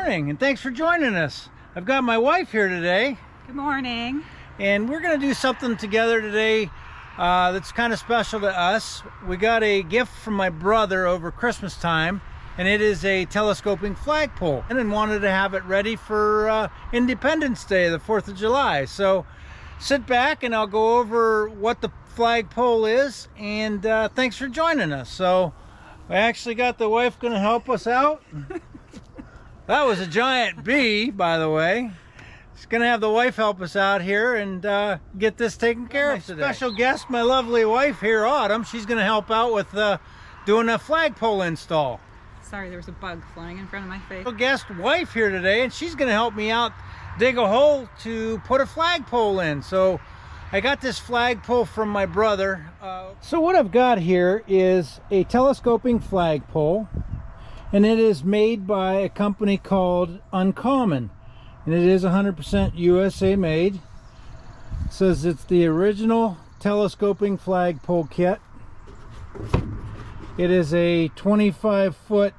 morning, and thanks for joining us. I've got my wife here today. Good morning. And we're going to do something together today that's kind of special to us. We got a gift from my brother over Christmas time, and it is a telescoping flagpole, and wanted to have it ready for Independence Day, the 4th of July. So sit back and I'll go over what the flagpole is, and thanks for joining us. So I actually got the wife going to help us out. That was a giant bee, by the way. It's going to have the wife help us out here and get this taken care of today. Special guest, my lovely wife here, Autumn. She's going to help out with doing a flagpole install. Sorry, there was a bug flying in front of my face. Guest wife here today, and she's going to help me out dig a hole to put a flagpole in. So I got this flagpole from my brother. So what I've got here is a telescoping flagpole, and it is made by a company called Uncommon, and it is 100% USA made. It says it's the original telescoping flagpole kit. It is a 25-foot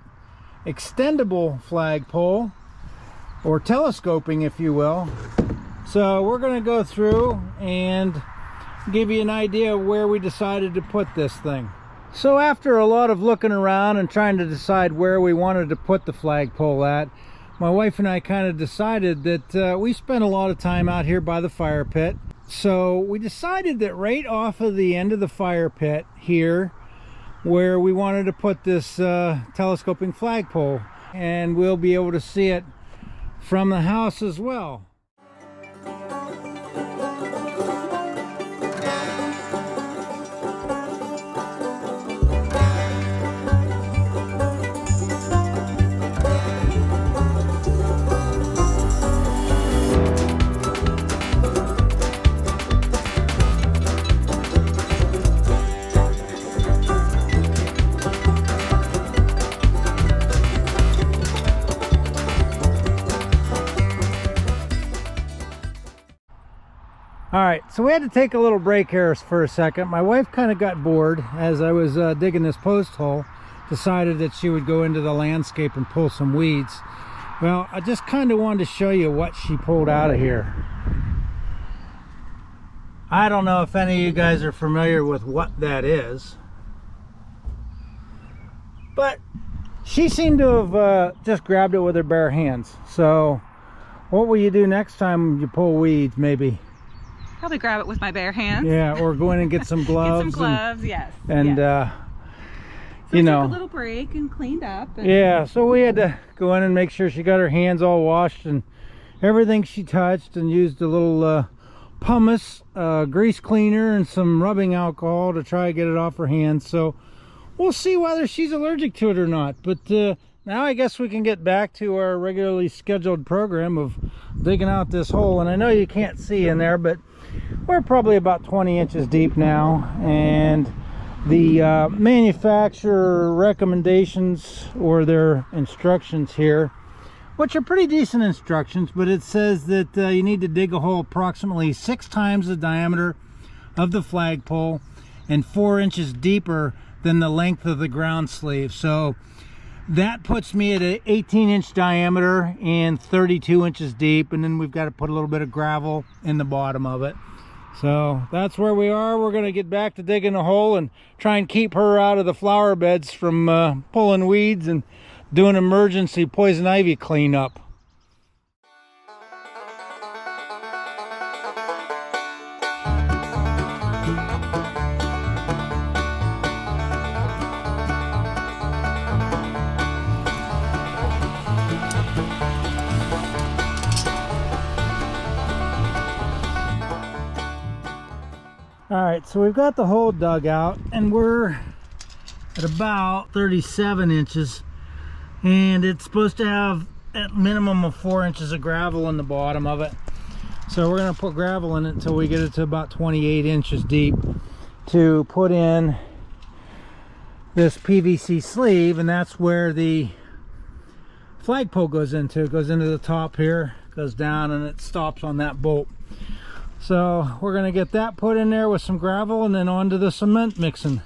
extendable flagpole, or telescoping if you will. So we're going to go through and give you an idea of where we decided to put this thing. So after a lot of looking around and trying to decide where we wanted to put the flagpole at, my wife and I kind of decided that we spent a lot of time out here by the fire pit. So we decided that right off of the end of the fire pit here, where we wanted to put this telescoping flagpole, and we'll be able to see it from the house as well. Alright, so we had to take a little break here for a second. My wife kind of got bored as I was digging this post hole. Decided that she would go into the landscape and pull some weeds. Well, I just kind of wanted to show you what she pulled out of here. I don't know if any of you guys are familiar with what that is, but she seemed to have just grabbed it with her bare hands. So what will you do next time you pull weeds? Maybe probably grab it with my bare hands. Yeah, or go in and get some gloves. Get some gloves, yes. And yes. So you we know, took a little break and cleaned up. And yeah, so we had to go in and make sure she got her hands all washed and everything she touched, and used a little pumice, grease cleaner, and some rubbing alcohol to try to get it off her hands. So we'll see whether she's allergic to it or not. But now I guess we can get back to our regularly scheduled program of digging out this hole. And I know you can't see in there, but we're probably about 20 inches deep now, and the manufacturer recommendations, or their instructions here, which are pretty decent instructions, but it says that you need to dig a hole approximately 6 times the diameter of the flagpole and 4 inches deeper than the length of the ground sleeve. So that puts me at an 18-inch diameter and 32 inches deep, and then we've got to put a little bit of gravel in the bottom of it. So that's where we are. We're going to get back to digging a hole and try and keep her out of the flower beds from pulling weeds and doing emergency poison ivy cleanup. Alright, so we've got the hole dug out, and we're at about 37 inches, and it's supposed to have at minimum of 4 inches of gravel in the bottom of it. So we're going to put gravel in it until we get it to about 28 inches deep to put in this PVC sleeve, and that's where the flagpole goes into. It goes into the top here, goes down, and it stops on that bolt. So we're going to get that put in there with some gravel, and then onto the cement mixing.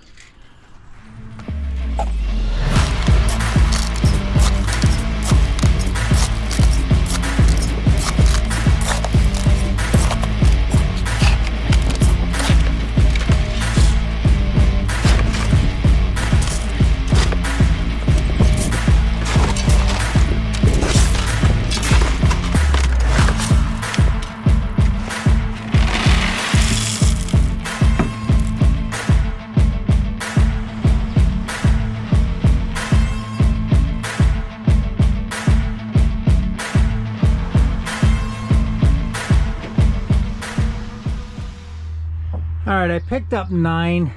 right, I picked up 9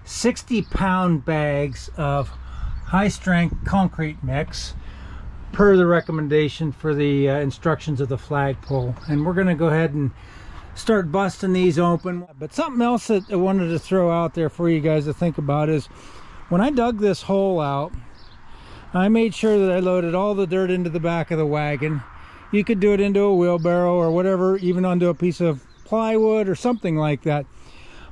60-pound bags of high-strength concrete mix per the recommendation for the instructions of the flagpole, and we're going to go ahead and start busting these open. But something else that I wanted to throw out there for you guys to think about is when I dug this hole out, I made sure that I loaded all the dirt into the back of the wagon. You could do it into a wheelbarrow or whatever, even onto a piece of plywood or something like that.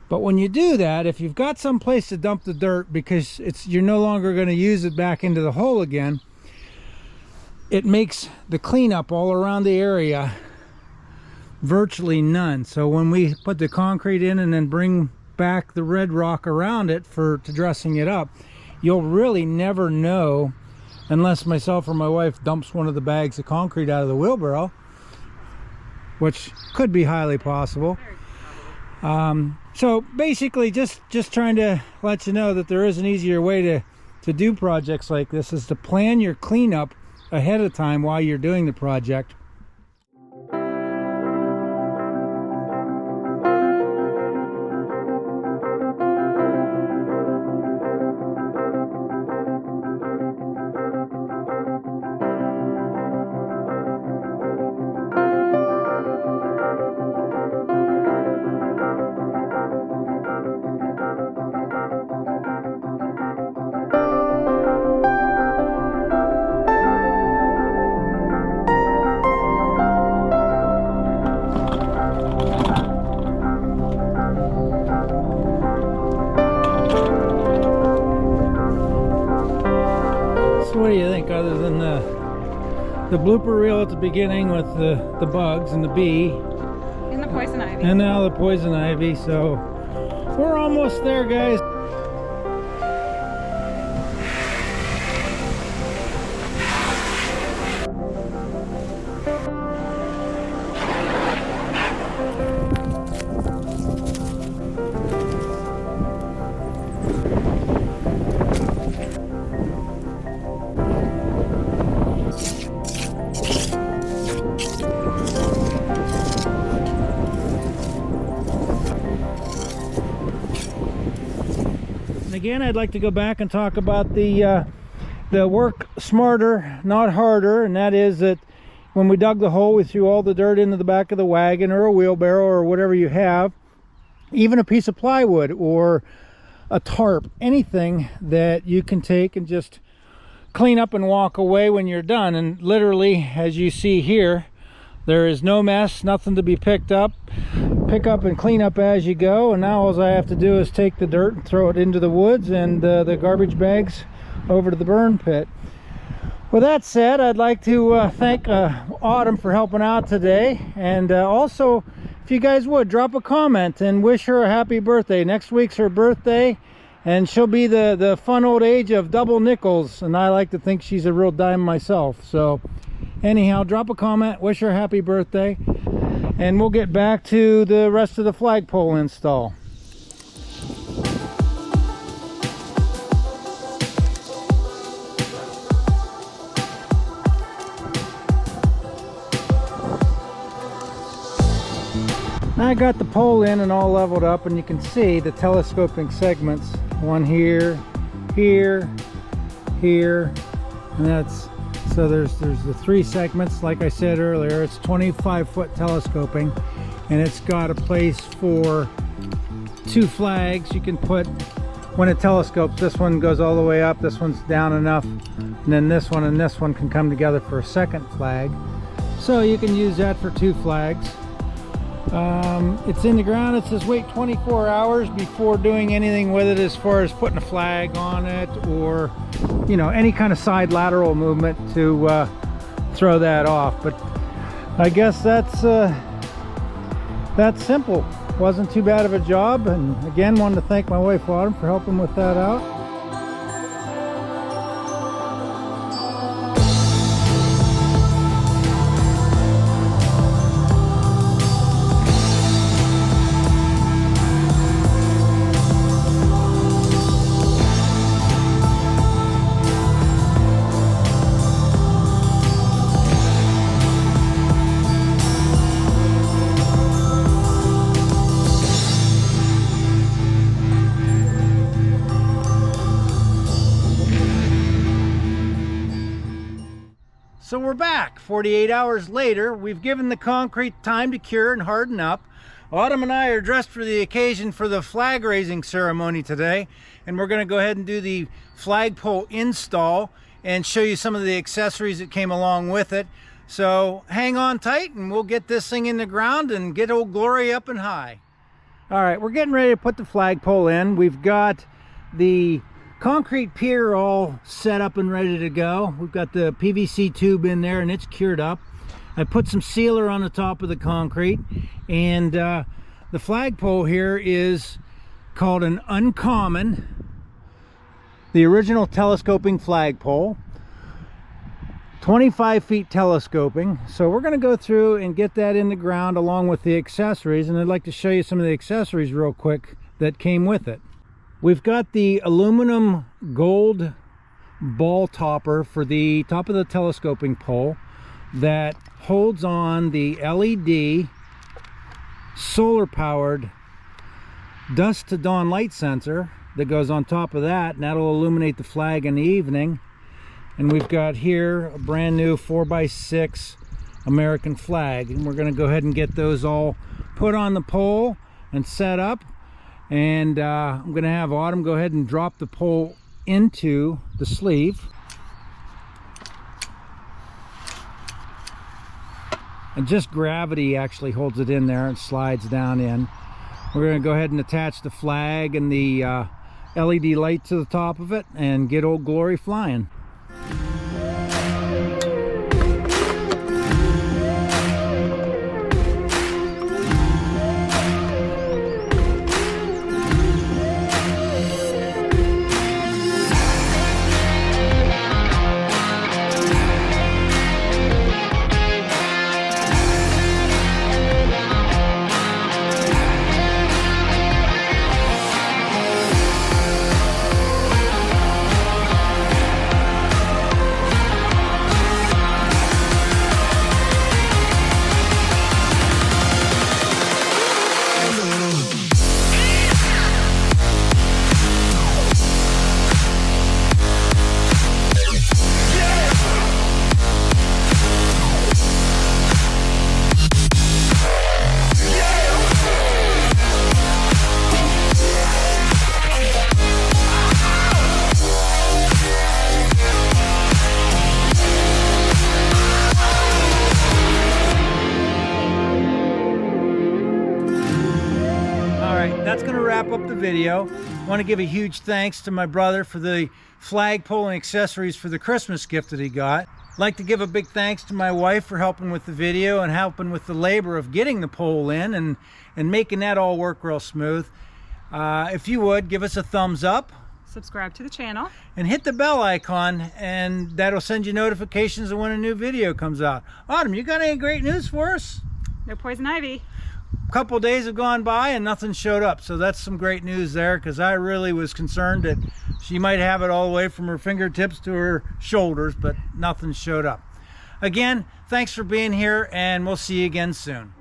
But when you do that, if you've got some place to dump the dirt because you're no longer going to use it back into the hole again, it makes the cleanup all around the area virtually none. So when we put the concrete in and then bring back the red rock around it to dressing it up, you'll really never know, unless myself or my wife dumps one of the bags of concrete out of the wheelbarrow, which could be highly possible. So basically just trying to let you know that there is an easier way to do projects like this, is to plan your cleanup ahead of time while you're doing the project. What do you think, other than the blooper reel at the beginning with the bugs and the bee And the poison ivy. and now the poison ivy? So we're almost there, guys. Again, I'd like to go back and talk about the work smarter, not harder, and that is that when we dug the hole, we threw all the dirt into the back of the wagon or a wheelbarrow or whatever you have, even a piece of plywood or a tarp, anything that you can take and just clean up and walk away when you're done. And literally, as you see here, there is no mess, nothing to be picked up. Pick up and clean up as you go, and now all I have to do is take the dirt and throw it into the woods and the garbage bags over to the burn pit. With that said, I'd like to thank Autumn for helping out today, and also, if you guys would, drop a comment and wish her a happy birthday. Next week's her birthday, and she'll be the fun old age of double nickels, and I like to think she's a real dime myself. So anyhow, drop a comment, wish her a happy birthday, and we'll get back to the rest of the flagpole install. I got the pole in and all leveled up, and you can see the telescoping segments. One here, here, here, and that's, so there's the 3 segments. Like I said earlier, it's 25-foot telescoping, and it's got a place for 2 flags you can put when it telescopes. This one goes all the way up, this one's down enough, and then this one and this one can come together for a second flag. So you can use that for 2 flags. It's in the ground. It says wait 24 hours before doing anything with it, as far as putting a flag on it or, you know, any kind of side lateral movement to throw that off. But I guess that's simple. Wasn't too bad of a job, and again, wanted to thank my wife Autumn for helping with that out. So we're back 48 hours later. We've given the concrete time to cure and harden up. Autumn and I are dressed for the occasion for the flag raising ceremony today, and we're going to go ahead and do the flagpole install and show you some of the accessories that came along with it. So hang on tight and we'll get this thing in the ground and get Old Glory up and high. All right, we're getting ready to put the flagpole in. We've got the concrete pier all set up and ready to go. We've got the PVC tube in there and it's cured up. I put some sealer on the top of the concrete, and the flagpole here is called an Uncommon, the original telescoping flagpole, 25 feet telescoping. So we're going to go through and get that in the ground along with the accessories, and I'd like to show you some of the accessories real quick that came with it. We've got the aluminum gold ball topper for the top of the telescoping pole that holds on the LED solar powered dusk to dawn light sensor that goes on top of that, and that'll illuminate the flag in the evening. And we've got here a brand new 4x6 American flag, and we're going to go ahead and get those all put on the pole and set up. And I'm going to have Autumn go ahead and drop the pole into the sleeve. And just gravity actually holds it in there and slides down in. We're going to go ahead and attach the flag and the LED light to the top of it and get Old Glory flying. That's going to wrap up the video. I want to give a huge thanks to my brother for the flagpole and accessories for the Christmas gift that he got. I'd like to give a big thanks to my wife for helping with the video and helping with the labor of getting the pole in and making that all work real smooth. If you would, give us a thumbs up. Subscribe to the channel. And hit the bell icon, and that'll send you notifications of when a new video comes out. Autumn, you got any great news for us? No poison ivy. A couple days have gone by and nothing showed up, so that's some great news there, because I really was concerned that she might have it all the way from her fingertips to her shoulders, but nothing showed up. Again, thanks for being here, and we'll see you again soon.